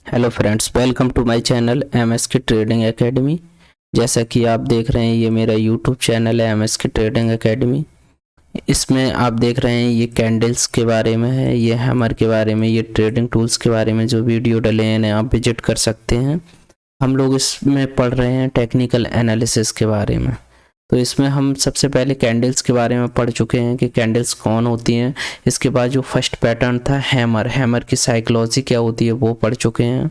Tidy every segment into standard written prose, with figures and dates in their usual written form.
Hello friends, welcome to my channel MSK trading academy. जैसा कि आप देख रहे हैं, ये मेरा यूट्यूब चैनल है एमएसके ट्रेडिंग एकेडमी। इसमें आप देख रहे हैं ये कैंडल्स के बारे में है, ये हैमर के बारे में, ये ट्रेडिंग टूल्स के बारे में जो वीडियो डले हैं आप विजिट कर सकते हैं। हम लोग इसमें पढ़ रहे हैं टेक्निकल एनालिसिस के बारे में। तो इसमें हम सबसे पहले कैंडल्स के बारे में पढ़ चुके हैं कि कैंडल्स कौन होती हैं। इसके बाद जो फर्स्ट पैटर्न था हैमर की साइकोलॉजी क्या होती है वो पढ़ चुके हैं।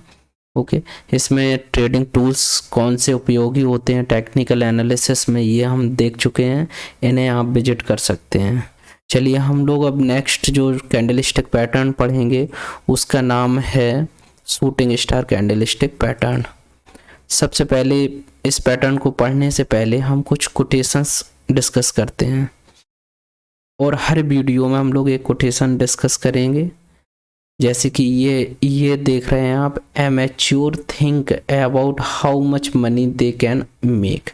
ओके, इसमें ट्रेडिंग टूल्स कौन से उपयोगी होते हैं टेक्निकल एनालिसिस में ये हम देख चुके हैं, इन्हें आप विजिट कर सकते हैं। चलिए हम लोग अब नेक्स्ट जो कैंडलस्टिक पैटर्न पढ़ेंगे उसका नाम है शूटिंग स्टार कैंडलस्टिक पैटर्न। सबसे पहले इस पैटर्न को पढ़ने से पहले हम कुछ कोटेशंस डिस्कस करते हैं, और हर वीडियो में हम लोग एक कोटेशन डिस्कस करेंगे। जैसे कि ये देख रहे हैं आप, amateur think about how much money they can make.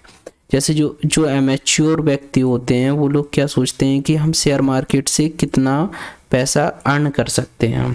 जैसे जो एमेच्योर व्यक्ति होते हैं वो लोग क्या सोचते हैं कि हम शेयर मार्केट से कितना पैसा अर्न कर सकते हैं,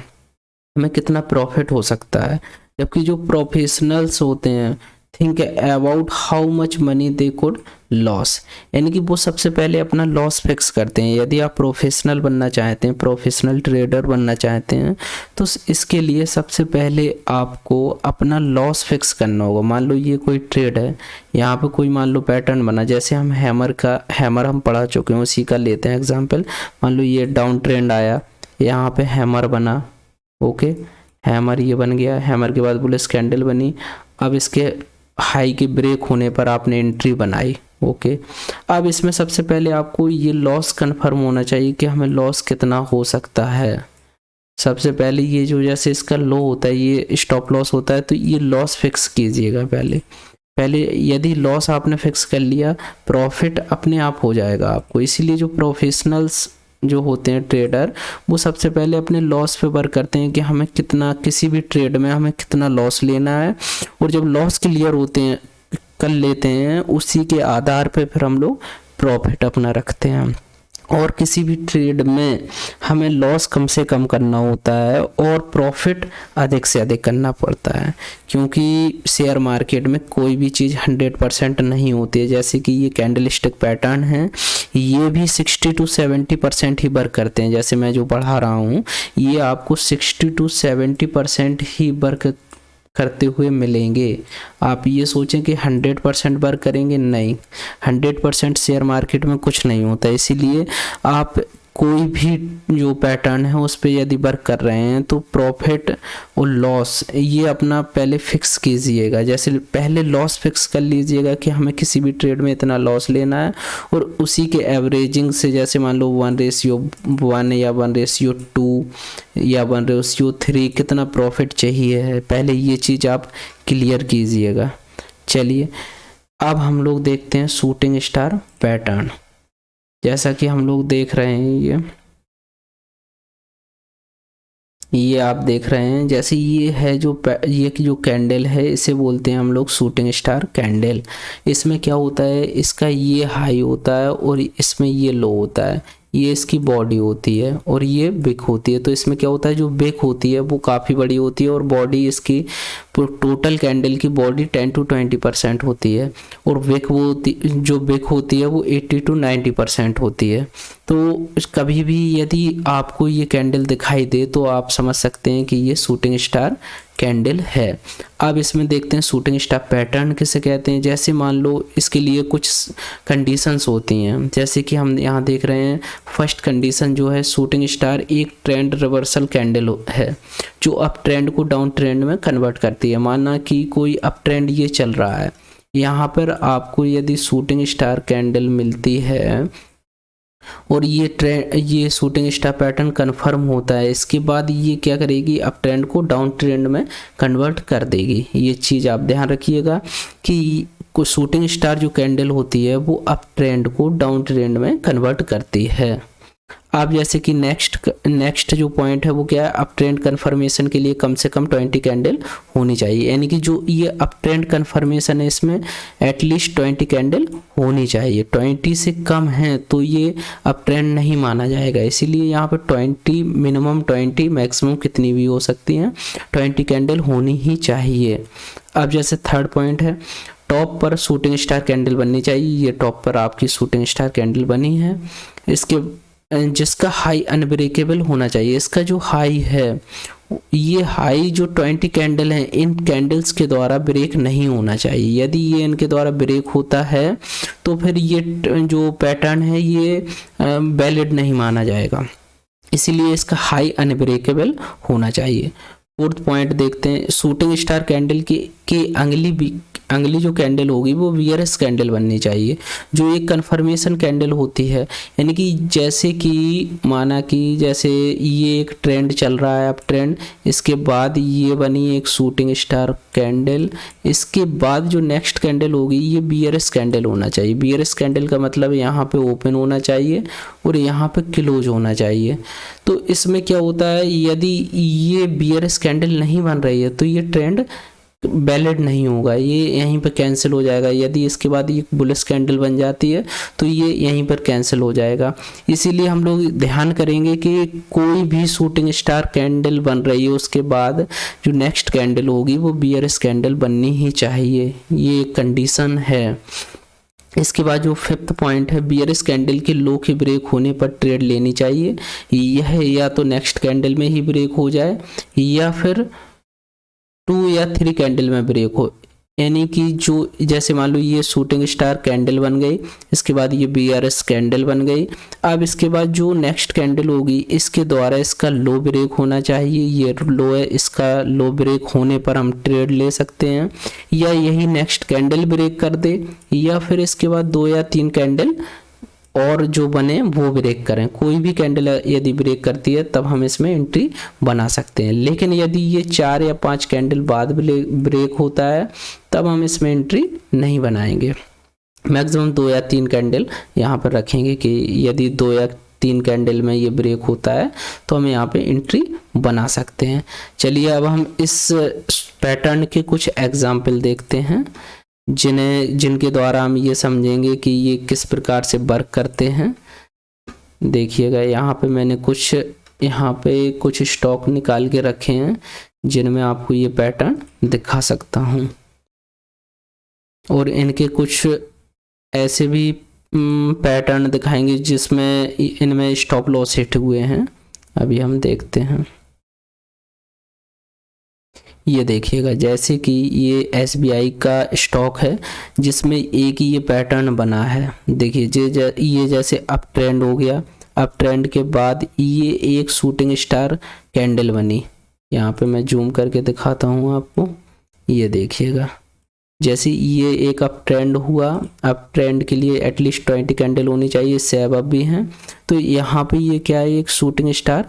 हमें कितना प्रॉफिट हो सकता है। जबकि जो प्रोफेशनल्स होते हैं, think about how much money they could loss, यानी कि वो सबसे पहले अपना लॉस फिक्स करते हैं। यदि आप प्रोफेशनल बनना चाहते हैं, प्रोफेशनल ट्रेडर बनना चाहते हैं, तो इसके लिए सबसे पहले आपको अपना लॉस फिक्स करना होगा। मान लो ये कोई ट्रेड है, यहाँ पे कोई मान लो पैटर्न बना, जैसे हम हैमर हम पढ़ा चुके हैं, उसी का लेते हैं एग्जाम्पल। मान लो ये डाउन ट्रेंड आया, यहाँ पे हैमर बना, ओके, हैमर ये बन गया, हैमर के बाद बुलिश कैंडल बनी। अब इसके हाई के ब्रेक होने पर आपने एंट्री बनाई, ओके। अब इसमें सबसे पहले आपको ये लॉस कंफर्म होना चाहिए कि हमें लॉस कितना हो सकता है। सबसे पहले ये जो जैसे इसका लो होता है, ये स्टॉप लॉस होता है, तो ये लॉस फिक्स कीजिएगा पहले। यदि लॉस आपने फिक्स कर लिया, प्रॉफिट अपने आप हो जाएगा आपको। इसीलिए जो प्रोफेशनल्स जो होते हैं ट्रेडर, वो सबसे पहले अपने लॉस पे वर्क करते हैं कि हमें कितना, किसी भी ट्रेड में हमें कितना लॉस लेना है। और जब लॉस क्लियर होते हैं, कर लेते हैं, उसी के आधार पे फिर हम लोग प्रॉफिट अपना रखते हैं। और किसी भी ट्रेड में हमें लॉस कम से कम करना होता है और प्रॉफिट अधिक से अधिक करना पड़ता है, क्योंकि शेयर मार्केट में कोई भी चीज़ 100% नहीं होती है। जैसे कि ये कैंडलस्टिक पैटर्न है, ये भी 60 to 70% ही वर्क करते हैं। जैसे मैं जो पढ़ा रहा हूँ, ये आपको 60 to 70% ही वर्क करते हुए मिलेंगे। आप ये सोचें कि 100% वर्क करेंगे, नहीं, 100% शेयर मार्केट में कुछ नहीं होता। इसीलिए आप कोई भी जो पैटर्न है उस पर यदि वर्क कर रहे हैं तो प्रॉफिट और लॉस ये अपना पहले फिक्स कीजिएगा। जैसे पहले लॉस फिक्स कर लीजिएगा कि हमें किसी भी ट्रेड में इतना लॉस लेना है, और उसी के एवरेजिंग से, जैसे मान लो 1:1 या 1:2 या 1:3 कितना प्रॉफिट चाहिए है, पहले ये चीज़ आप क्लियर कीजिएगा। चलिए अब हम लोग देखते हैं शूटिंग स्टार पैटर्न। जैसा कि हम लोग देख रहे हैं, ये आप देख रहे हैं, जैसे ये है ये जो कैंडल है, इसे बोलते हैं हम लोग शूटिंग स्टार कैंडल। इसमें क्या होता है, इसका ये हाई होता है और इसमें ये लो होता है। ये इसकी बॉडी होती है और ये विक होती है। तो इसमें क्या होता है, जो विक होती है वो काफ़ी बड़ी होती है और बॉडी इसकी टोटल कैंडल की बॉडी 10 to 20% होती है, और जो विक होती है वो 80 to 90% होती है। तो कभी भी यदि आपको ये कैंडल दिखाई दे तो आप समझ सकते हैं कि ये शूटिंग स्टार कैंडल है। अब इसमें देखते हैं शूटिंग स्टार पैटर्न किसे कहते हैं। जैसे मान लो इसके लिए कुछ कंडीशंस होती हैं, जैसे कि हम यहाँ देख रहे हैं, फर्स्ट कंडीशन जो है, शूटिंग स्टार एक ट्रेंड रिवर्सल कैंडल है जो अप ट्रेंड को डाउन ट्रेंड में कन्वर्ट करती है। माना कि कोई अप ट्रेंड ये चल रहा है, यहाँ पर आपको यदि शूटिंग स्टार कैंडल मिलती है और ये शूटिंग स्टार पैटर्न कंफर्म होता है, इसके बाद ये क्या करेगी, अप ट्रेंड को डाउन ट्रेंड में कन्वर्ट कर देगी। ये चीज़ आप ध्यान रखिएगा कि शूटिंग स्टार जो कैंडल होती है वो अप ट्रेंड को डाउन ट्रेंड में कन्वर्ट करती है। आप जैसे कि नेक्स्ट जो पॉइंट है वो क्या है, अप ट्रेंड कन्फर्मेशन के लिए कम से कम 20 कैंडल होनी चाहिए, यानी कि जो ये अप ट्रेंड कन्फर्मेशन है इसमें एटलीस्ट 20 कैंडल होनी चाहिए। 20 से कम है तो ये अप ट्रेंड नहीं माना जाएगा, इसीलिए यहाँ पे 20 मिनिमम 20 मैक्सिमम कितनी भी हो सकती हैं, 20 कैंडल होनी ही चाहिए। अब जैसे थर्ड पॉइंट है, टॉप पर शूटिंग स्टार कैंडल बननी चाहिए। ये टॉप पर आपकी शूटिंग स्टार कैंडल बनी है, इसके जिसका हाई अनब्रेकेबल होना चाहिए। इसका जो हाई है, ये हाई जो 20 कैंडल है, इन कैंडल्स के द्वारा ब्रेक नहीं होना चाहिए। यदि ये इनके द्वारा ब्रेक होता है तो फिर ये जो पैटर्न है ये वैलिड नहीं माना जाएगा, इसीलिए इसका हाई अनब्रेकेबल होना चाहिए। फोर्थ पॉइंट देखते हैं, शूटिंग स्टार कैंडल की अंगली जो कैंडल होगी वो बियरस कैंडल बननी चाहिए, जो एक कन्फर्मेशन कैंडल होती है। यानी कि जैसे कि माना कि जैसे ये एक ट्रेंड चल रहा है, अब ट्रेंड, इसके बाद ये बनी एक शूटिंग स्टार कैंडल, इसके बाद जो नेक्स्ट कैंडल होगी ये बियरस कैंडल होना चाहिए। बियरस कैंडल का मतलब यहाँ पे ओपन होना चाहिए और यहाँ पे क्लोज होना चाहिए। तो इसमें क्या होता है, यदि ये बियरस कैंडल नहीं बन रही है तो ये ट्रेंड वैलिड नहीं होगा, ये यहीं पर कैंसिल हो जाएगा। यदि इसके बाद ये बुलिश कैंडल बन जाती है तो ये यहीं पर कैंसिल हो जाएगा। इसीलिए हम लोग ध्यान करेंगे कि कोई भी शूटिंग स्टार कैंडल बन रही है उसके बाद जो नेक्स्ट कैंडल होगी वो बियरिश कैंडल बननी ही चाहिए, ये कंडीशन है। इसके बाद जो फिफ्थ पॉइंट है, बियरिश कैंडल के लो के ब्रेक होने पर ट्रेड लेनी चाहिए। यह या तो नेक्स्ट कैंडल में ही ब्रेक हो जाए या फिर 2 या 3 कैंडल में ब्रेक हो। यानी कि जो जैसे मान लो ये शूटिंग स्टार कैंडल बन गई, इसके बाद ये बीआरएस कैंडल बन गई। अब इसके बाद जो नेक्स्ट कैंडल होगी इसके द्वारा इसका लो ब्रेक होना चाहिए, ये लो है, इसका लो ब्रेक होने पर हम ट्रेड ले सकते हैं, या यही नेक्स्ट कैंडल ब्रेक कर दे, या फिर इसके बाद 2 या 3 कैंडल और जो बने वो ब्रेक करें। कोई भी कैंडल यदि ब्रेक करती है तब हम इसमें एंट्री बना सकते हैं, लेकिन यदि ये 4 या 5 कैंडल बाद ब्रेक होता है तब हम इसमें एंट्री नहीं बनाएंगे। मैक्सिमम 2 या 3 कैंडल यहाँ पर रखेंगे कि यदि 2 या 3 कैंडल में ये ब्रेक होता है तो हम यहाँ पे एंट्री बना सकते हैं। चलिए अब हम इस पैटर्न के कुछ एग्जाम्पल देखते हैं जिनके द्वारा हम ये समझेंगे कि ये किस प्रकार से वर्क करते हैं। देखिएगा यहाँ पे मैंने कुछ स्टॉक निकाल के रखे हैं जिनमें आपको ये पैटर्न दिखा सकता हूँ, और इनके कुछ ऐसे भी पैटर्न दिखाएंगे जिसमें इनमें स्टॉप लॉस हिट हुए हैं। अभी हम देखते हैं, ये देखिएगा जैसे कि ये एसबीआई का स्टॉक है जिसमें एक ये पैटर्न बना है। देखिए ये जैसे अप ट्रेंड हो गया, अप ट्रेंड के बाद ये एक शूटिंग स्टार कैंडल बनी। यहाँ पे मैं जूम करके दिखाता हूँ आपको, ये देखिएगा जैसे ये एक अप ट्रेंड हुआ, अप ट्रेंड के लिए एटलीस्ट 20 कैंडल होनी चाहिए, इससे अब भी हैं। तो यहाँ पे ये क्या है, एक शूटिंग स्टार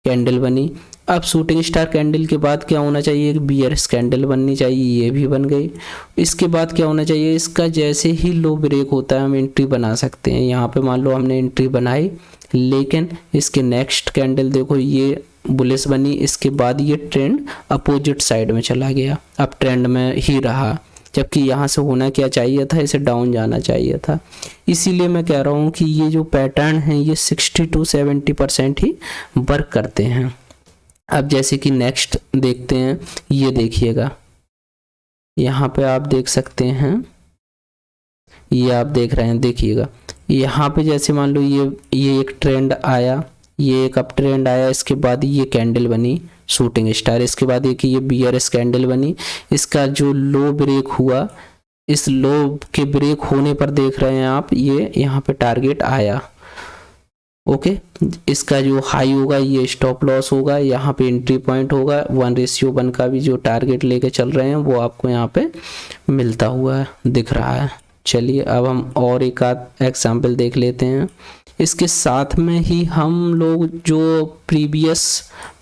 कैंडल बनी। अब शूटिंग स्टार कैंडल के बाद क्या होना चाहिए, एक बियरिश कैंडल बननी चाहिए, ये भी बन गई। इसके बाद क्या होना चाहिए, इसका जैसे ही लो ब्रेक होता है हम एंट्री बना सकते हैं। यहाँ पे मान लो हमने एंट्री बनाई, लेकिन इसके नेक्स्ट कैंडल देखो ये बुलिश बनी, इसके बाद ये ट्रेंड अपोजिट साइड में चला गया, अब ट्रेंड में ही रहा, जबकि यहाँ से होना क्या चाहिए था, इसे डाउन जाना चाहिए था। इसीलिए मैं कह रहा हूँ कि ये जो पैटर्न है ये 60 to 70% ही वर्क करते हैं। अब जैसे कि नेक्स्ट देखते हैं, ये देखिएगा यहाँ पे आप देख सकते हैं, ये आप देख रहे हैं, देखिएगा यहाँ पे जैसे मान लो ये एक ट्रेंड आया, ये एक अप ट्रेंड आया, इसके बाद ये कैंडल बनी शूटिंग स्टार, इसके बाद एक ये बीआरएस कैंडल बनी, इसका जो लो ब्रेक हुआ, इस लो के ब्रेक होने पर देख रहे हैं आप ये यहाँ पे टारगेट आया, ओके। इसका जो हाई होगा ये स्टॉप लॉस होगा, यहाँ पे एंट्री पॉइंट होगा, 1:1 का भी जो टारगेट लेके चल रहे हैं वो आपको यहाँ पे मिलता हुआ दिख रहा है। चलिए अब हम और एक आध एग्जाम्पल देख लेते हैं। इसके साथ में ही हम लोग जो प्रीवियस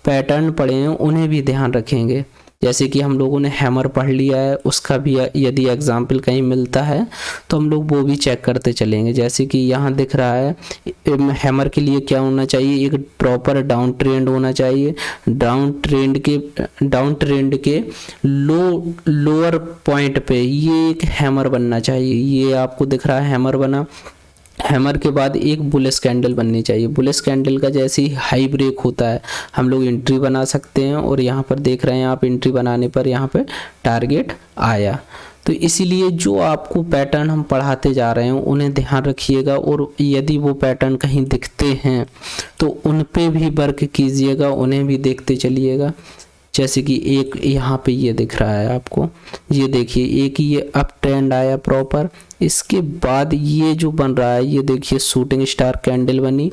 पैटर्न पढ़े हैं उन्हें भी ध्यान रखेंगे। जैसे कि हम लोगों ने हैमर पढ़ लिया है, उसका भी यदि एग्जाम्पल कहीं मिलता है तो हम लोग वो भी चेक करते चलेंगे। जैसे कि यहाँ दिख रहा है हैमर के लिए क्या होना चाहिए, एक प्रॉपर डाउन ट्रेंड होना चाहिए। डाउन ट्रेंड के लोअर पॉइंट पे ये एक हैमर बनना चाहिए। ये आपको दिख रहा है हैमर बना। हैमर के बाद एक बुलिश कैंडल बननी चाहिए। बुलिश कैंडल का जैसे ही हाई ब्रेक होता है हम लोग एंट्री बना सकते हैं, और यहाँ पर देख रहे हैं आप एंट्री बनाने पर यहाँ पे टारगेट आया। तो इसीलिए जो आपको पैटर्न हम पढ़ाते जा रहे हैं उन्हें ध्यान रखिएगा, और यदि वो पैटर्न कहीं दिखते हैं तो उन पे भी वर्क कीजिएगा, उन्हें भी देखते चलिएगा। जैसे कि एक यहाँ पे ये दिख रहा है आपको, ये देखिए एक ये अप ट्रेंड आया प्रॉपर, इसके बाद ये जो बन रहा है ये देखिए शूटिंग स्टार कैंडल बनी,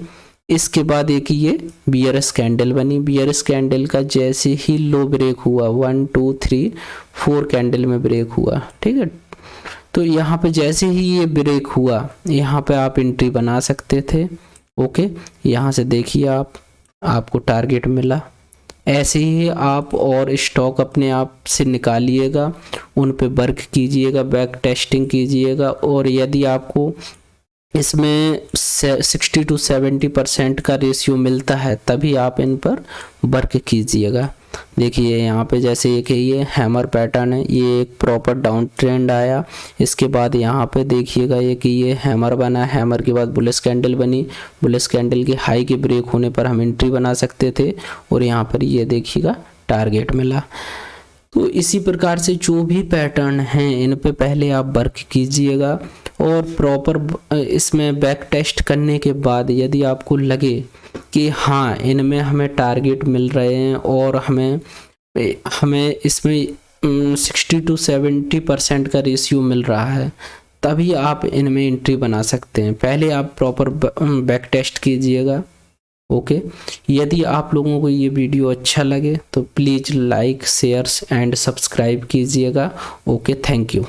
इसके बाद एक ये बियरस कैंडल बनी। बियरस कैंडल का जैसे ही लो ब्रेक हुआ 1 2 3 4 कैंडल में ब्रेक हुआ, ठीक है। तो यहाँ पे जैसे ही ये ब्रेक हुआ यहाँ पे आप एंट्री बना सकते थे। ओके, यहाँ से देखिए आपको टारगेट मिला। ऐसे ही आप और स्टॉक अपने आप से निकालिएगा, उन पे वर्क कीजिएगा, बैक टेस्टिंग कीजिएगा, और यदि आपको इसमें 60 to 70% का रेशियो मिलता है तभी आप इन पर वर्क कीजिएगा। देखिए यहाँ पे जैसे एक ये हैमर पैटर्न है, ये एक प्रॉपर डाउन ट्रेंड आया, इसके बाद यहाँ पे देखिएगा ये हैमर बना, हैमर के बाद बुलिश कैंडल बनी। बुलिश कैंडल के हाई के ब्रेक होने पर हम एंट्री बना सकते थे, और यहाँ पर ये देखिएगा टारगेट मिला। तो इसी प्रकार से जो भी पैटर्न हैं इन पे पहले आप वर्क कीजिएगा, और प्रॉपर इसमें बैक टेस्ट करने के बाद यदि आपको लगे कि हाँ इनमें हमें टारगेट मिल रहे हैं और हमें इसमें 60 to 70% का रेशियो मिल रहा है, तभी आप इनमें एंट्री बना सकते हैं। पहले आप प्रॉपर बैक टेस्ट कीजिएगा। ओके, यदि आप लोगों को ये वीडियो अच्छा लगे तो please like share and subscribe कीजिएगा। Okay, thank you.